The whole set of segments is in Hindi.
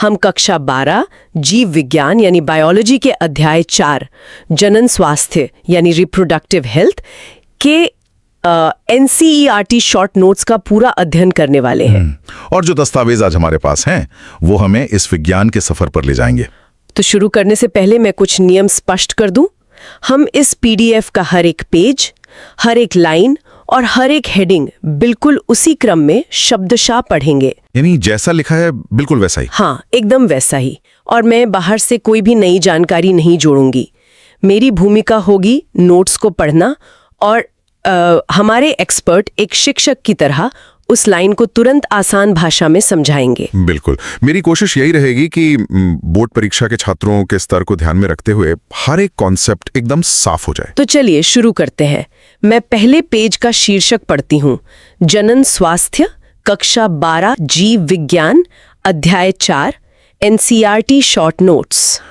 हम कक्षा 12 जीव विज्ञान यानी बायोलॉजी के अध्याय 4 जनन स्वास्थ्य यानी रिप्रोडक्टिव हेल्थ के NCERT शॉर्ट नोट्स का पूरा अध्ययन करने वाले हैं। और जो दस्तावेज आज हमारे पास हैं वो हमें इस विज्ञान के सफर पर ले जाएंगे। तो शुरू करने से पहले मैं कुछ नियम स्पष्ट कर दूं। हम इस PDF का हर एक पेज, हर एक लाइन और हर एक हेडिंग बिल्कुल उसी क्रम में शब्दशः पढ़ेंगे। यानी जैसा लिखा है बिल्कुल वैसा ही? हाँ, एकदम वैसा ही। और मैं बाहर से कोई भी नई जानकारी नहीं जोड़ूंगी। मेरी भूमिका होगी नोट्स को पढ़ना और हमारे एक्सपर्ट एक शिक्षक की तरह उस लाइन को तुरंत आसान भाषा में समझाएंगे। बिल्कुल, मेरी कोशिश यही रहेगी कि बोर्ड परीक्षा के छात्रों के स्तर को ध्यान में रखते हुए हर एक कॉन्सेप्ट एकदम साफ हो जाए। तो चलिए शुरू करते हैं। मैं पहले पेज का शीर्षक पढ़ती हूँ, जनन स्वास्थ्य, कक्षा 12 जीव विज्ञान, अध्याय 4, NCERT शॉर्ट नोट्स।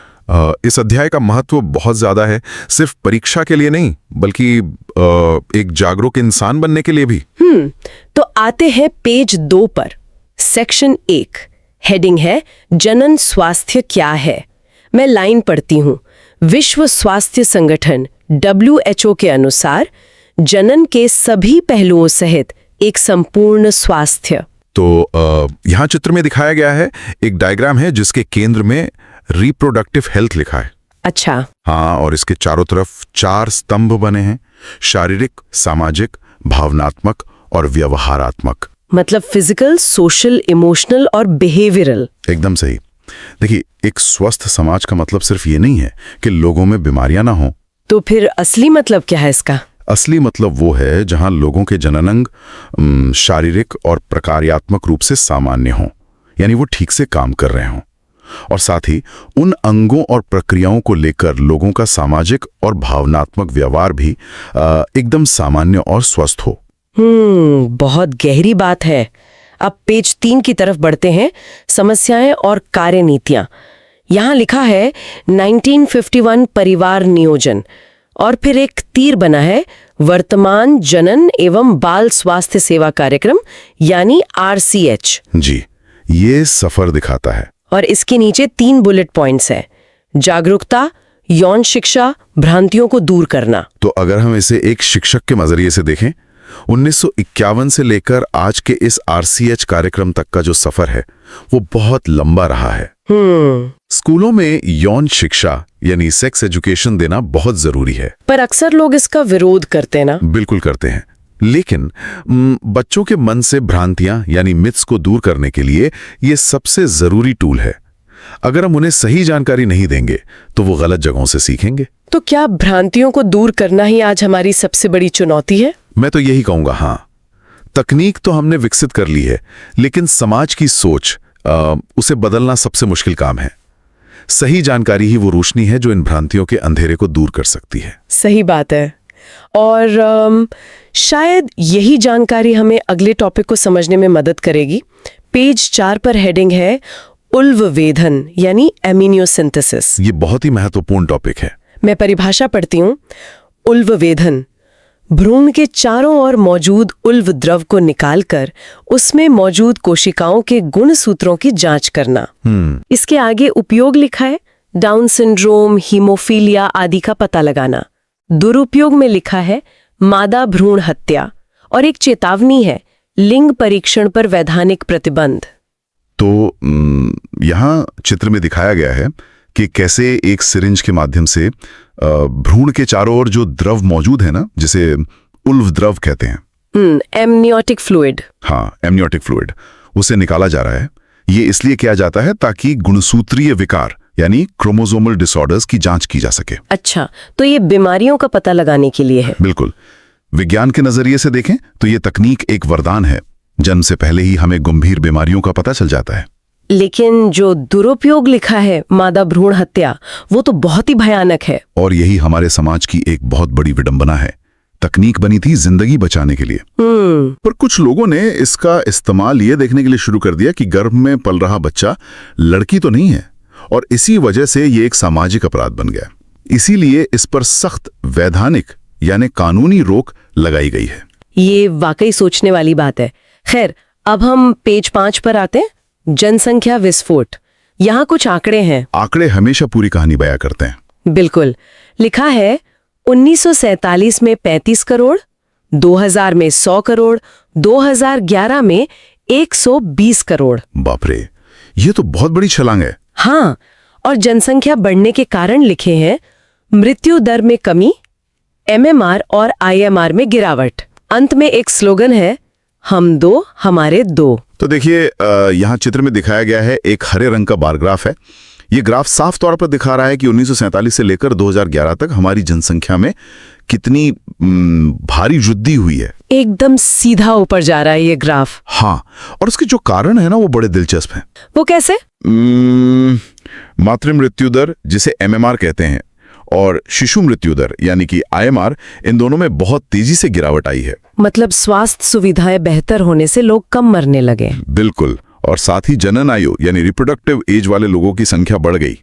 इस अध्याय का महत्व बहुत ज्यादा है, सिर्फ परीक्षा के लिए नहीं बल्कि एक जागरूक इंसान बनने के लिए भी। तो आते हैं पेज 2 पर। सेक्शन 1, हेडिंग है जनन स्वास्थ्य क्या है। मैं लाइन पढ़ती हूँ। विश्व स्वास्थ्य संगठन WHO के अनुसार जनन के सभी पहलुओं सहित एक संपूर्ण स्वास्थ्य। तो यहाँ चित्र में दिखाया गया है एक डायग्राम है जिसके केंद्र में रिप्रोडक्टिव हेल्थ लिखा है। अच्छा। हाँ, और इसके चारों तरफ 4 स्तंभ बने हैं, शारीरिक, सामाजिक, भावनात्मक और व्यवहारात्मक। मतलब फिजिकल, सोशल, इमोशनल और बिहेवियरल। एकदम सही। देखिए, एक स्वस्थ समाज का मतलब सिर्फ ये नहीं है कि लोगों में बीमारियां ना हो। तो फिर असली मतलब क्या है इसका? असली मतलब वो है जहां लोगों के जननांग शारीरिक और प्रकार्यात्मक रूप से सामान्य हों, यानी वो ठीक से काम कर रहे हों, और साथ ही उन अंगों और प्रक्रियाओं को लेकर लोगों का सामाजिक और भावनात्मक व्यवहार भी एकदम सामान्य और स्वस्थ हो। बहुत गहरी बात है। अब पेज 3 की तरफ बढ़ते हैं, समस्याएं और कार्यनीतियां। यहाँ लिखा है 1951 परिवार नियोजन, और फिर एक तीर बना है वर्तमान जनन एवं बाल स्वास्थ्य सेवा कार्यक्रम यानी RCH। जी, ये सफर दिखाता है। और इसके नीचे 3 बुलेट पॉइंट्स है, जागरूकता, यौन शिक्षा, भ्रांतियों को दूर करना। तो अगर हम इसे एक शिक्षक के नजरिए से देखें, 1951 से लेकर आज के इस RCH कार्यक्रम तक का जो सफर है वो बहुत लंबा रहा है। स्कूलों में यौन शिक्षा यानी सेक्स एजुकेशन देना बहुत जरूरी है, पर अक्सर लोग इसका विरोध करते हैं ना? बिल्कुल करते हैं, लेकिन बच्चों के मन से भ्रांतियां यानी मिथ्स को दूर करने के लिए ये सबसे जरूरी टूल है। अगर हम उन्हें सही जानकारी नहीं देंगे तो वो गलत जगहों से सीखेंगे। तो क्या भ्रांतियों को दूर करना ही आज हमारी सबसे बड़ी चुनौती है? मैं तो यही कहूंगा, हाँ। तकनीक तो हमने विकसित कर ली है, लेकिन समाज की सोच उसे बदलना सबसे मुश्किल काम है। सही जानकारी ही वो रोशनी है जो इन भ्रांतियों के अंधेरे को दूर कर सकती है। सही बात है। और शायद यही जानकारी हमें अगले टॉपिक को समझने में मदद करेगी। पेज 4 पर हेडिंग है उल्ववेधन यानी एमिनियोसिंथेसिस। ये बहुत ही महत्वपूर्ण टॉपिक है। मैं परिभाषा पढ़ती हूँ। उल्ववेधन, भ्रूण के चारों ओर मौजूद उल्व द्रव को निकालकर उसमें मौजूद कोशिकाओं के गुणसूत्रों की जांच करना। इसके आगे उपयोग लिखा है डाउन सिंड्रोम, हीमोफीलिया आदि का पता लगाना। दुरुपयोग में लिखा है मादा भ्रूण हत्या, और एक चेतावनी है लिंग परीक्षण पर वैधानिक प्रतिबंध। तो यहाँ चित्र में दिखाया गया है कि कैसे एक सिरिंज के माध्यम से भ्रूण के चारों ओर जो द्रव मौजूद है ना, जिसे उल्व द्रव कहते हैं, एमनियोटिक फ्लूइड। हाँ, एमनियोटिक फ्लूइड, उसे निकाला जा रहा है। ये इसलिए किया जाता है ताकि गुणसूत्रीय विकार यानी क्रोमोसोमल डिसऑर्डर्स की जांच की जा सके। अच्छा, तो ये बीमारियों का पता लगाने के लिए है? बिल्कुल। विज्ञान के नजरिए से देखें तो ये तकनीक एक वरदान है। जन्म से पहले ही हमें गंभीर बीमारियों का पता चल जाता है। लेकिन जो दुरुपयोग लिखा है मादा भ्रूण हत्या, वो तो बहुत ही भयानक है। और यही हमारे समाज की एक बहुत बड़ी विडंबना है। तकनीक बनी थी जिंदगी बचाने के लिए, पर कुछ लोगों ने इसका इस्तेमाल ये देखने के लिए शुरू कर दिया कि गर्भ में पल रहा बच्चा लड़की तो नहीं है, और इसी वजह से ये एक सामाजिक अपराध बन गया। इसीलिए इस पर सख्त वैधानिक यानी कानूनी रोक लगाई गई है। ये वाकई सोचने वाली बात है। खैर, अब हम पेज 5 पर आते हैं। जनसंख्या विस्फोट, यहाँ कुछ आंकड़े हैं। आंकड़े हमेशा पूरी कहानी बयां करते हैं। बिल्कुल। लिखा है 1947 में 35 करोड़, 2000 में 100 करोड़, 2011 में 120 करोड़। बाप रे, ये तो बहुत बड़ी छलांग है। हाँ, और जनसंख्या बढ़ने के कारण लिखे हैं मृत्यु दर में कमी, एमएमआर और आईएमआर में गिरावट। अंत में एक स्लोगन है, हम दो हमारे दो। तो देखिए, यहाँ चित्र में दिखाया गया है एक हरे रंग का बार ग्राफ है। ये ग्राफ साफ तौर पर दिखा रहा है कि 1947 से लेकर 2011 तक हमारी जनसंख्या में कितनी भारी वृद्धि हुई है। एकदम सीधा ऊपर जा रहा है ये ग्राफ। हाँ, और उसके जो कारण है ना, वो बड़े दिलचस्प हैं। वो कैसे? मातृ मृत्यु दर, जिसे एमएमआर कहते हैं, और शिशु मृत्यु दर यानी कि आईएमआर, इन दोनों में बहुत तेजी से गिरावट आई है। मतलब स्वास्थ्य सुविधाएं बेहतर होने से लोग कम मरने लगे। बिल्कुल, और साथ ही जनन आयु यानी रिप्रोडक्टिव एज वाले लोगों की संख्या बढ़ गई।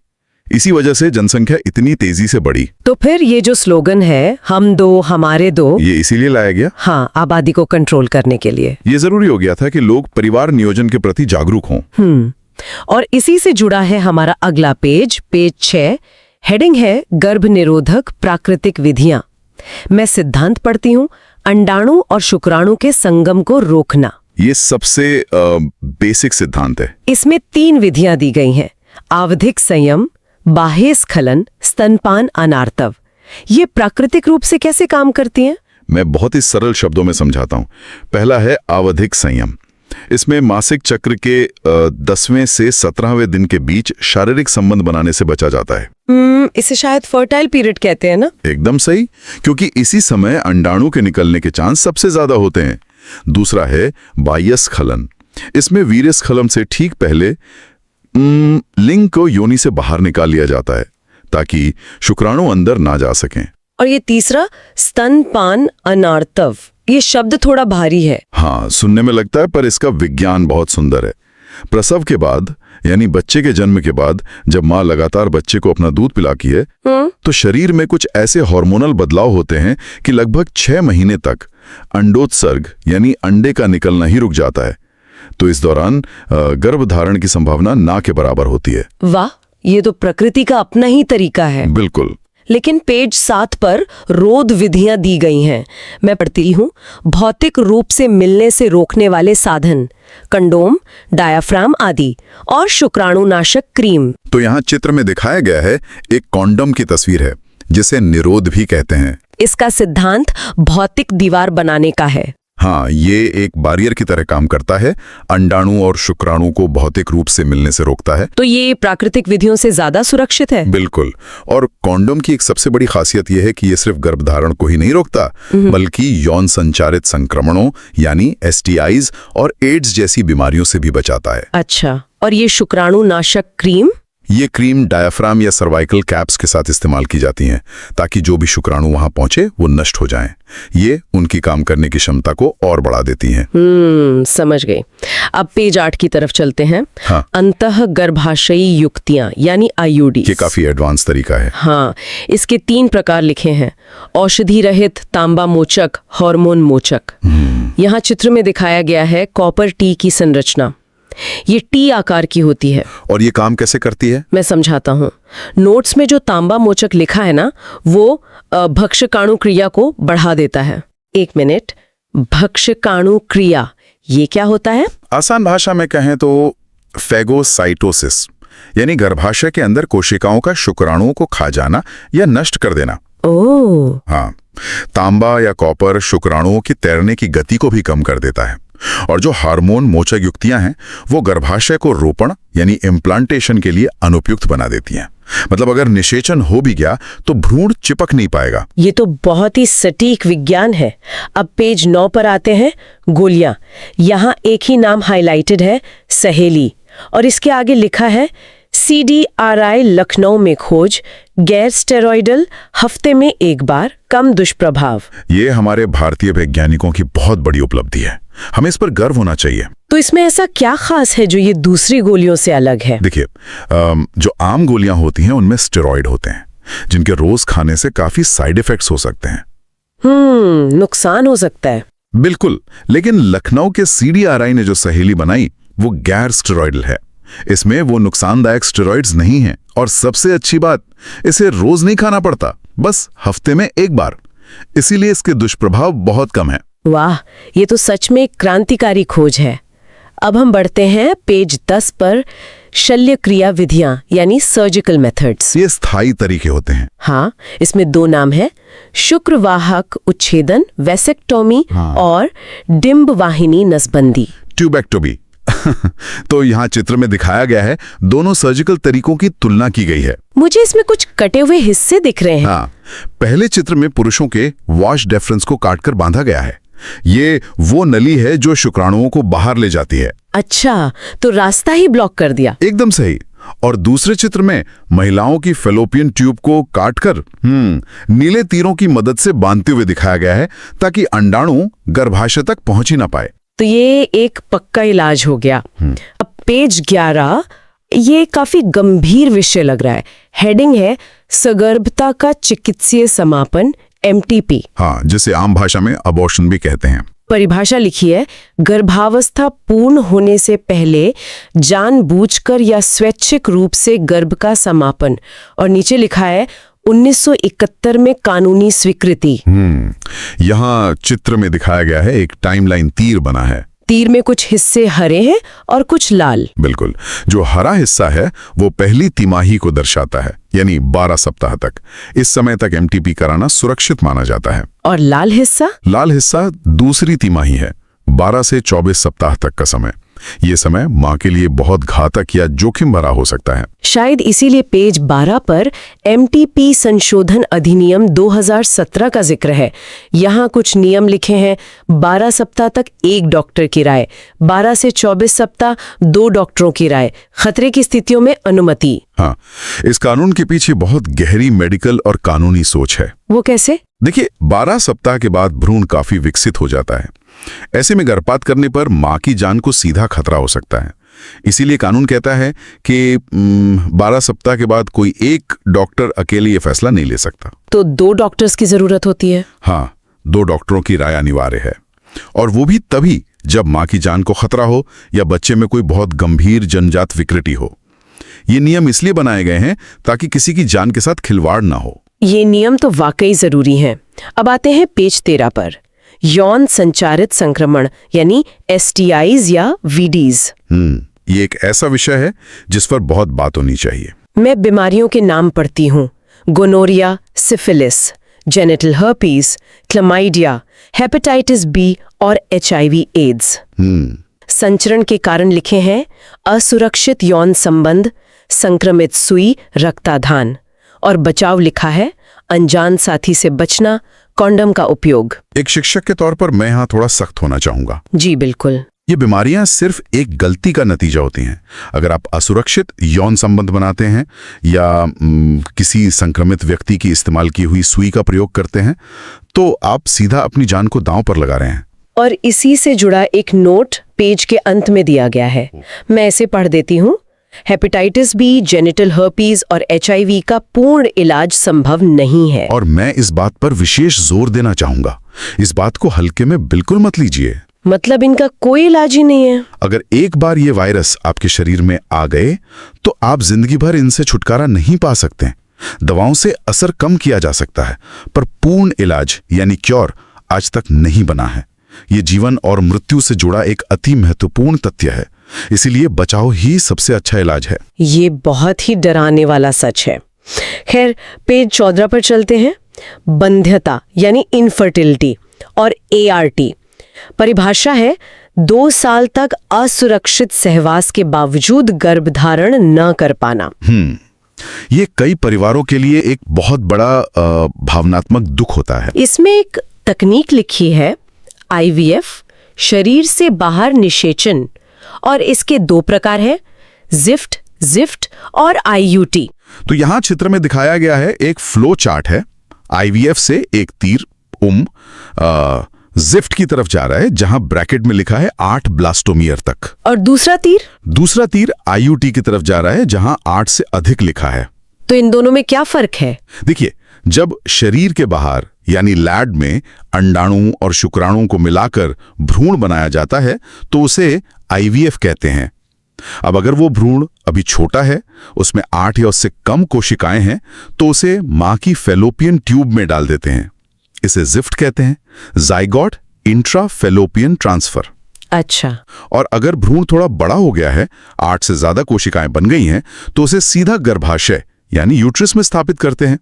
इसी वजह से जनसंख्या इतनी तेजी से बढ़ी। तो फिर ये जो स्लोगन है, हम दो हमारे दो, ये इसीलिए लाया गया। हाँ, आबादी को कंट्रोल करने के लिए। ये जरूरी हो गया था कि लोग परिवार नियोजन के प्रति जागरूक हों। और इसी से जुड़ा है हमारा अगला पेज 6। हेडिंग है गर्भ निरोधक प्राकृतिक विधियां। मैं सिद्धांत पढ़ती हूँ, अंडाणु और शुक्राणु के संगम को रोकना। ये सबसे बेसिक सिद्धांत है। इसमें 3 विधियां दी गई हैं, आवधिक संयम, बाह्य स्खलन, स्तनपान अनार्तव। ये प्राकृतिक रूप से कैसे काम करती हैं? मैं बहुत ही सरल शब्दों में समझाता हूँ। पहला है आवधिक संयम। इसमें मासिक चक्र के 10वें से 17वें दिन के बीच शारीरिक संबंध बनाने से बचा जाता है। इसे शायद फर्टाइल पीरियड कहते हैं ना? एकदम सही, क्योंकि इसी समय अंडाणु के निकलने के चांस सबसे ज्यादा होते हैं। दूसरा है बाह्य स्खलन। इसमें वीर्य स्खलन से ठीक पहले लिंग को योनि से बाहर निकाल लिया जाता है ताकि शुक्राणु अंदर ना जा सकें। और ये तीसरा स्तनपान अनार्तव। ये शब्द थोड़ा भारी है। हाँ, सुनने में लगता है, पर इसका विज्ञान बहुत सुंदर है। प्रसव के बाद यानी बच्चे के जन्म के बाद जब माँ लगातार बच्चे को अपना दूध पिलाती है तो शरीर में कुछ ऐसे हार्मोनल बदलाव होते हैं कि लगभग 6 महीने तक अंडोत्सर्ग यानी अंडे का निकलना ही रुक जाता है। तो इस दौरान गर्भधारण की संभावना ना के बराबर होती है। वाह, ये तो प्रकृति का अपना ही तरीका है। बिल्कुल। लेकिन पेज 7 पर रोध विधियां दी गई हैं। मैं पढ़ती हूँ, भौतिक रूप से मिलने से रोकने वाले साधन, कंडोम, डायाफ्राम आदि, और शुक्राणुनाशक क्रीम। तो यहाँ चित्र में दिखाया गया है एक कॉन्डोम की तस्वीर है, जिसे निरोध भी कहते हैं। इसका सिद्धांत भौतिक दीवार बनाने का है। हाँ, ये एक बैरियर की तरह काम करता है, अंडाणु और शुक्राणु को भौतिक रूप से मिलने से रोकता है। तो ये प्राकृतिक विधियों से ज्यादा सुरक्षित है। बिल्कुल। और कॉन्डोम की एक सबसे बड़ी खासियत यह है कि ये सिर्फ गर्भधारण को ही नहीं रोकता, बल्कि यौन संचारित संक्रमणों यानी STIs और एड्स जैसी बीमारियों से भी बचाता है। अच्छा, और ये शुक्राणुनाशक क्रीम? ये क्रीम डायाफ्राम या सर्वाइकल कैप्स के साथ इस्तेमाल की जाती हैं ताकि जो भी शुक्राणु वहां पहुंचे वो नष्ट हो जाएं। ये उनकी काम करने की क्षमता को और बढ़ा देती हैं। समझ गई। अब पेज 8 की तरफ चलते हैं। हाँ। अंतः गर्भाशयी युक्तियां यानी IUD। ये काफी एडवांस तरीका है। हाँ, इसके 3 प्रकार लिखे हैं, औषधि रहित, तांबा मोचक, हार्मोन मोचक। यहाँ चित्र में दिखाया गया है कॉपर टी की संरचना। ये टी आकार की होती है। और ये काम कैसे करती है? मैं समझाता हूँ। नोट्स में जो तांबा मोचक लिखा है ना, वो भक्षकाणु क्रिया को बढ़ा देता है। 1 मिनट, भक्षकाणु क्रिया, ये क्या होता है? आसान भाषा में कहें तो फेगोसाइटोसिस, यानी गर्भाशय के अंदर कोशिकाओं का शुक्राणुओं को खा जाना या नष्ट कर देना। ओह। हाँ, तांबा या कॉपर शुक्राणुओं की तैरने की गति को भी कम कर देता है। और जो हार्मोन मोचक युक्तियां हैं, वो गर्भाशय को रोपण यानी इम्प्लांटेशन के लिए अनुपयुक्त बना देती हैं। मतलब अगर निषेचन हो भी गया तो भ्रूण चिपक नहीं पाएगा। ये तो बहुत ही सटीक विज्ञान है। अब पेज 9 पर आते हैं, गोलियां। यहाँ एक ही नाम हाईलाइटेड है, सहेली, और इसके आगे लिखा है CDRI लखनऊ में खोज, गैर स्टेरॉइडल, हफ्ते में 1 बार, कम दुष्प्रभाव। ये हमारे भारतीय वैज्ञानिकों की बहुत बड़ी उपलब्धि है। हमें इस पर गर्व होना चाहिए। तो इसमें ऐसा क्या खास है जो ये दूसरी गोलियों से अलग है? देखिए, जो आम गोलियां होती हैं उनमें स्टेरॉइड होते हैं, जिनके रोज खाने से काफी साइड इफेक्ट्स हो सकते हैं। नुकसान हो सकता है। बिल्कुल, लेकिन लखनऊ के CDRI ने जो सहेली बनाई वो गैर स्टेरॉइडल है। इसमें वो नुकसानदायक स्टेरॉइड्स नहीं हैं और सबसे अच्छी बात, इसे रोज नहीं खाना पड़ता, बस हफ्ते में एक बार। इसीलिए इसके दुष्प्रभाव बहुत कम है। वाह, ये तो सच में एक क्रांतिकारी खोज है। अब हम बढ़ते हैं पेज 10 पर, शल्य क्रिया विधियां यानी सर्जिकल मेथड्स। ये स्थायी तरीके होते हैं। हाँ, इसमें 2 नाम है, शुक्रवाहक उच्छेदन वेसेक्टोमी और डिंब वाहिनी नसबंदी ट्यूबेक्टोमी। तो यहाँ चित्र में दिखाया गया है, दोनों सर्जिकल तरीकों की तुलना की गई है। मुझे इसमें कुछ कटे हुए हिस्से दिख रहे हैं। हाँ, पहले चित्र में पुरुषों के वॉश डेफरेंस को काटकर बांधा गया है। ये वो नली है जो शुक्राणुओं को बाहर ले जाती है। अच्छा, तो रास्ता ही ब्लॉक कर दिया। एकदम सही। और दूसरे चित्र में महिलाओं की फेलोपियन ट्यूब को काटकर नीले तीरों की मदद से बांधते हुए दिखाया गया है, ताकि अंडाणु गर्भाशय तक पहुंच ही ना पाए। तो ये एक पक्का इलाज हो गया। अब पेज 11, ये काफी गंभीर विषय लग रहा है। हेडिंग है सगर्भता का चिकित्सीय समापन, MTP। हाँ, जिसे आम भाषा में अबॉर्शन भी कहते हैं। परिभाषा लिखी है, गर्भावस्था पूर्ण होने से पहले जानबूझकर या स्वैच्छिक रूप से गर्भ का समापन। और नीचे लिखा है 1971 में कानूनी स्वीकृति। यहाँ चित्र में दिखाया गया है, एक टाइमलाइन तीर बना है। तीर में कुछ हिस्से हरे हैं और कुछ लाल। बिल्कुल, जो हरा हिस्सा है वो पहली तिमाही को दर्शाता है, यानी 12 सप्ताह तक। इस समय तक MTP कराना सुरक्षित माना जाता है। और लाल हिस्सा? लाल हिस्सा दूसरी तिमाही है, 12 से 24 सप्ताह तक का समय। ये समय मां के लिए बहुत घातक या जोखिम भरा हो सकता है। शायद इसीलिए पेज 12 पर MTP संशोधन अधिनियम 2017 का जिक्र है। यहाँ कुछ नियम लिखे हैं, 12 सप्ताह तक 1 डॉक्टर की राय, 12 से 24 सप्ताह 2 डॉक्टरों की राय, खतरे की स्थितियों में अनुमति। हाँ, इस कानून के पीछे बहुत गहरी मेडिकल और कानूनी सोच है। वो कैसे? देखिए, 12 सप्ताह के बाद भ्रूण काफी विकसित हो जाता है। ऐसे में गर्भपात करने पर मां की जान को सीधा खतरा हो सकता है। इसीलिए कानून कहता है कि 12 सप्ताह के बाद कोई एक डॉक्टर अकेले ये फैसला नहीं ले सकता। तो 2 डॉक्टर्स की जरूरत होती है? हाँ, 2 डॉक्टरों की राय अनिवार्य है, और वो भी तभी जब मां की जान को खतरा हो या बच्चे में कोई बहुत गंभीर जन्मजात विकृति हो। ये नियम इसलिए बनाए गए हैं ताकि किसी की जान के साथ खिलवाड़ ना हो। ये नियम तो वाकई जरूरी हैं। अब आते हैं पेज 13 पर, यौन संचारित संक्रमण यानी STIs या VDs। ये एक ऐसा विषय है जिस पर बहुत बात होनी चाहिए। मैं बीमारियों के नाम पढ़ती हूँ, gonorrhoea, syphilis, genital herpes, chlamydia, hepatitis B और HIV एड्स। संचरण के कारण लिखे हैं, असुरक्षित यौन संबंध, संक्रमित सुई, रक्ताधान। और बचाव लिखा है, अनजान साथी से बचना, कॉन्डम का उपयोग। एक शिक्षक के तौर पर मैं यहाँ थोड़ा सख्त होना चाहूंगा। जी बिल्कुल। ये बीमारियां सिर्फ एक गलती का नतीजा होती हैं। अगर आप असुरक्षित यौन संबंध बनाते हैं या किसी संक्रमित व्यक्ति की इस्तेमाल की हुई सुई का प्रयोग करते हैं, तो आप सीधा अपनी जान को दांव पर लगा रहे हैं। और इसी से जुड़ा एक नोट पेज के अंत में दिया गया है, मैं इसे पढ़ देती हूँ। हेपेटाइटिस B, जेनिटल हर्पीज और HIV का पूर्ण इलाज संभव नहीं है। और मैं इस बात पर विशेष जोर देना चाहूंगा, इस बात को हल्के में बिल्कुल मत लीजिए। मतलब इनका कोई इलाज ही नहीं है? अगर एक बार ये वायरस आपके शरीर में आ गए तो आप जिंदगी भर इनसे छुटकारा नहीं पा सकते। दवाओं से असर कम किया जा सकता है, पर पूर्ण इलाज यानी क्योर आज तक नहीं बना है। ये जीवन और मृत्यु से जुड़ा एक अति महत्वपूर्ण तथ्य है, इसीलिए बचाव ही सबसे अच्छा इलाज है। ये बहुत ही डराने वाला सच है। खैर, पेज 14 पर चलते हैं। बंध्यता यानी इनफर्टिलिटी और ART। परिभाषा है, 2 साल तक असुरक्षित सहवास के बावजूद गर्भधारण न कर पाना। ये कई परिवारों के लिए एक बहुत बड़ा भावनात्मक दुख होता है। इसमें एक तकनीक लिखी है, IVF, शरीर से बाहर निषेचन, और इसके 2 प्रकार हैं, ZIFT और IUT। तो यहाँ चित्र में दिखाया गया है एक फ्लो चार्ट है। IVF से एक तीर ZIFT की तरफ जा रहा है, जहां ब्रैकेट में लिखा है 8 ब्लास्टोमियर तक। और दूसरा तीर IUT की तरफ जा रहा है, जहां 8 से अधिक लिखा है। तो इन दोनों में क्या फर्क है? देखिए, जब शरीर के बाहर यानी लैड में अंडाणु और शुक्राणु को मिलाकर भ्रूण बनाया जाता है तो उसे IVF कहते हैं। अब अगर वो भ्रूण अभी छोटा है, उसमें 8 या उससे कम कोशिकाएं हैं, तो उसे मां की फैलोपियन ट्यूब में डाल देते हैं। इसे जिफ्ट कहते हैं, जाइगोट इंट्राफैलोपियन ट्रांसफर। अच्छा। और अगर भ्रूण थोड़ा बड़ा हो गया है, 8 से ज्यादा कोशिकाएं बन गई हैं, तो उसे सीधा गर्भाशय यानी यूट्रस में स्थापित करते हैं।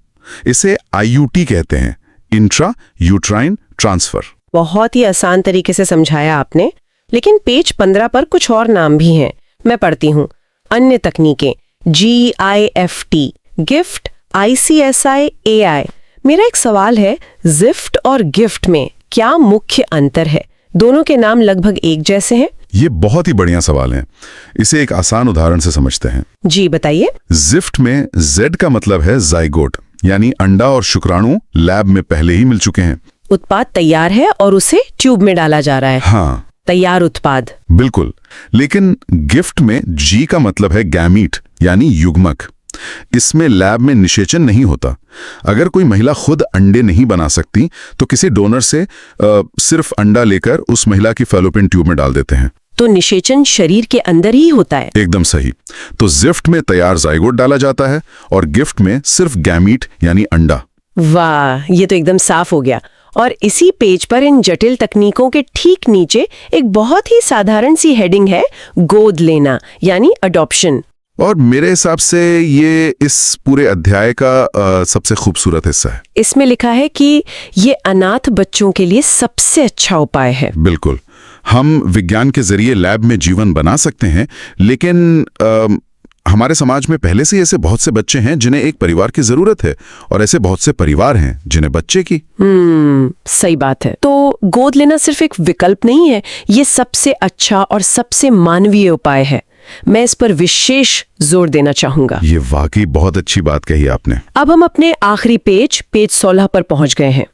इसे IUT कहते हैं, इंट्रा यूट्राइन ट्रांसफर। बहुत ही आसान तरीके से समझाया आपने, लेकिन पेज 15 पर कुछ और नाम भी हैं। मैं पढ़ती हूँ। अन्य तकनीकें, GIFT, गिफ्ट, ICSI, AI। मेरा एक सवाल है, जिफ्ट और गिफ्ट में क्या मुख्य अंतर है? दोनों के नाम लगभग एक जैसे हैं। ये बहुत ही बढ़िया सवाल है। इसे एक आसान उदाहरण से समझते हैं। जी बताइए। जिफ्ट में Z का मतलब है जाइगोट, यानी अंडा और शुक्राणु लैब में पहले ही मिल चुके हैं। उत्पाद तैयार है और उसे ट्यूब में डाला जा रहा है। हाँ, तैयार उत्पाद। बिल्कुल। लेकिन गिफ्ट में G का मतलब है गैमीट, यानी युग्मक। इसमें लैब में निषेचन नहीं होता। अगर कोई महिला खुद अंडे नहीं बना सकती, तो किसी डोनर से सिर्फ अंडा लेकर उस महिला की फैलोपियन ट्यूब में डाल देते हैं। तो निषेचन शरीर के अंदर ही होता है। एकदम सही। तो जिफ्ट में तैयार जाइगोट डाला जाता है और गिफ्ट में सिर्फ गैमीट यानी अंडा। वाह, ये तो एकदम साफ हो गया। और इसी पेज पर इन जटिल तकनीकों के ठीक नीचे एक बहुत ही साधारण सी हेडिंग है, गोद लेना यानी अडॉप्शन। और मेरे हिसाब से ये इस पूरे अध्याय का सबसे खूबसूरत हिस्सा है। इसमें लिखा है कि ये अनाथ बच्चों के लिए सबसे अच्छा उपाय है। बिल्कुल। हम विज्ञान के जरिए लैब में जीवन बना सकते हैं, लेकिन हमारे समाज में पहले से ऐसे बहुत से बच्चे हैं जिन्हें एक परिवार की जरूरत है, और ऐसे बहुत से परिवार हैं जिन्हें बच्चे की। सही बात है। तो गोद लेना सिर्फ एक विकल्प नहीं है, ये सबसे अच्छा और सबसे मानवीय उपाय है। मैं इस पर विशेष जोर देना चाहूंगा। ये वाकई बहुत अच्छी बात कही आपने। अब हम अपने आखिरी पेज 16 पर पहुंच गए हैं।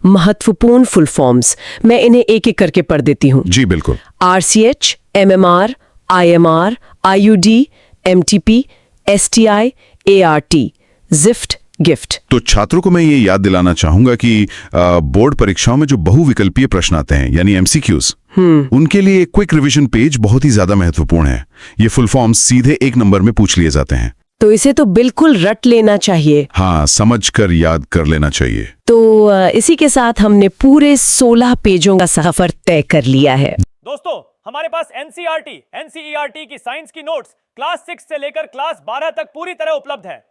महत्वपूर्ण फुल फॉर्म्स, मैं इन्हें एक एक करके पढ़ देती हूँ। जी बिल्कुल। RCH, MMR, IMR, IUD, MTP, STI, ART, gift, gift. तो छात्रों को मैं ये याद दिलाना चाहूंगा कि बोर्ड परीक्षाओं में जो बहुविकल्पीय प्रश्न आते हैं, यानी MCQs, उनके लिए क्विक रिवीजन पेज बहुत ही ज्यादा महत्वपूर्ण है। ये फुल फॉर्म्स सीधे 1 नंबर में पूछ लिए जाते हैं। तो इसे तो बिल्कुल रट लेना चाहिए। हाँ, समझकर याद कर लेना चाहिए। तो इसी के साथ हमने पूरे 16 पेजों का सफर तय कर लिया है। दोस्तों, हमारे पास NCERT, NCERT की साइंस की नोट्स क्लास 6 से लेकर क्लास 12 तक पूरी तरह उपलब्ध है।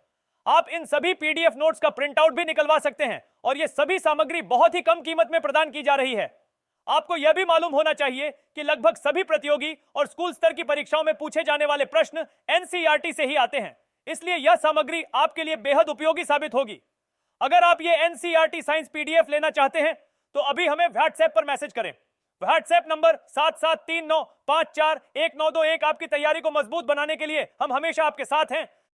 आप इन सभी PDF नोट्स का प्रिंट आउट भी निकलवा सकते हैं, और ये सभी सामग्री बहुत ही कम कीमत में प्रदान की जा रही है। आपको यह भी मालूम होना चाहिए कि लगभग सभी प्रतियोगी और स्कूल स्तर की परीक्षाओं में पूछे जाने वाले प्रश्न NCERT से ही आते हैं, इसलिए यह सामग्री आपके लिए बेहद उपयोगी साबित होगी। अगर आप ये NCERT साइंस PDF लेना चाहते हैं, तो अभी हमें व्हाट्सएप पर मैसेज करें। व्हाट्सएप नंबर 7739541921 आपकी तैयारी को मजबूत बनाने के लिए हम हमेशा आपके साथ हैं।